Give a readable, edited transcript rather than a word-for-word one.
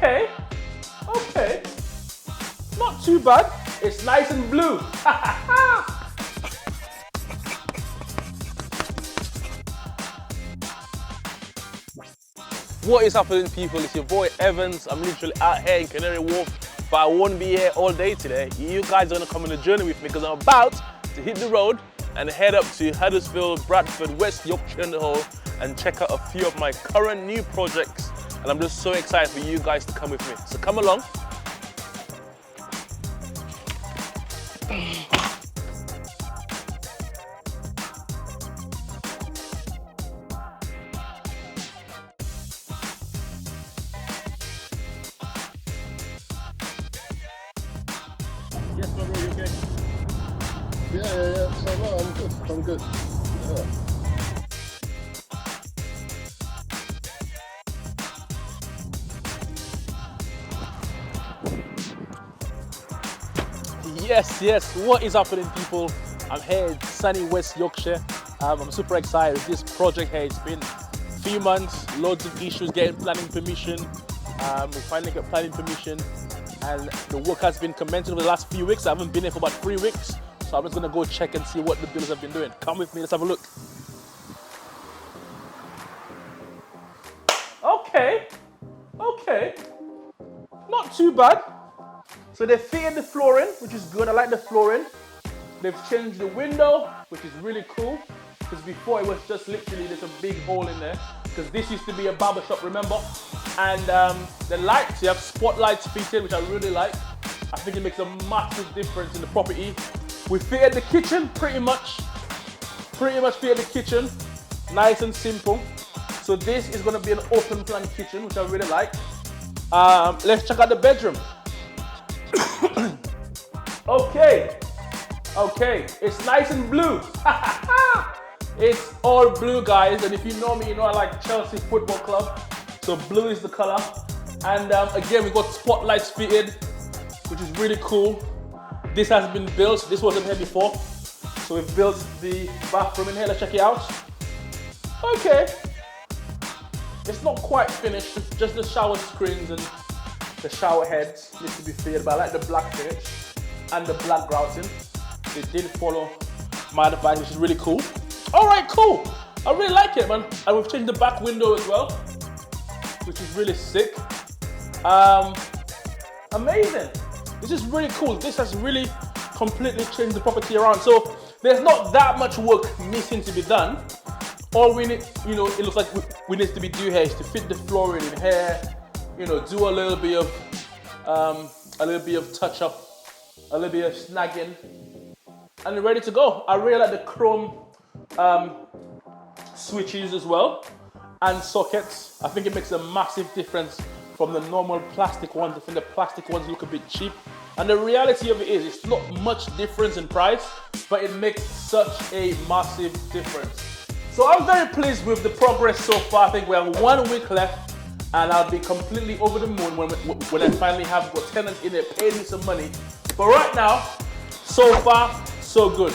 Okay, okay. Not too bad. It's nice and blue. What is happening, people? It's your boy Evans. I'm literally out here in Canary Wharf, but I won't be here all day today. You guys are gonna come on a journey with me because I'm about to hit the road and head up to Huddersfield, Bradford, West Yorkshire and the whole, and check out a few of my current new projects. And I'm just so excited for you guys to come with me. So come along. Yes, my bro, you okay? Yeah. So no, I'm good. Yeah. Yes. What is happening, people? I'm here in sunny West Yorkshire. I'm super excited. This project here, it's been a few months, loads of issues getting planning permission. We finally got planning permission, and the work has been commenced over the last few weeks. I haven't been here for about 3 weeks, so I'm just gonna go check and see what the builders have been doing. Come with me, let's have a look. Okay. Not too bad. So they fitted the flooring, which is good. I like the flooring. They've changed the window, which is really cool. Because before it was just literally there's a big hole in there. Because this used to be a barber shop, remember? And the lights, you have spotlights fitted, which I really like. I think it makes a massive difference in the property. We fitted the kitchen pretty much fitted the kitchen. Nice and simple. So this is gonna be an open plan kitchen, which I really like. Let's check out the bedroom. Okay, it's nice and blue. It's all blue, guys, and if you know me, you know I like Chelsea Football Club, so blue is the color. And again, we got spotlights fitted, which is really cool. This has been built, this wasn't here before, so we've built the bathroom in here. Let's check it out. Okay, it's not quite finished, just the shower screens and the shower heads need to be fitted, but I like the black finish and the black grouting. They did follow my advice, which is really cool. All right, cool. I really like it, man. And we've changed the back window as well, which is really sick. Amazing. This is really cool. This has really completely changed the property around. So there's not that much work missing to be done. All we need, it looks like we need to be do here is to fit the flooring in here, do a little bit of touch up, a little bit of snagging, and we're ready to go. I really like the chrome switches as well and sockets. I think it makes a massive difference from the normal plastic ones. I think the plastic ones look a bit cheap, and the reality of it is it's not much difference in price, but it makes such a massive difference. So I'm very pleased with the progress so far. I think we have 1 week left, and I'll be completely over the moon when I finally have got tenants in there paying me some money. But right now, so far, so good.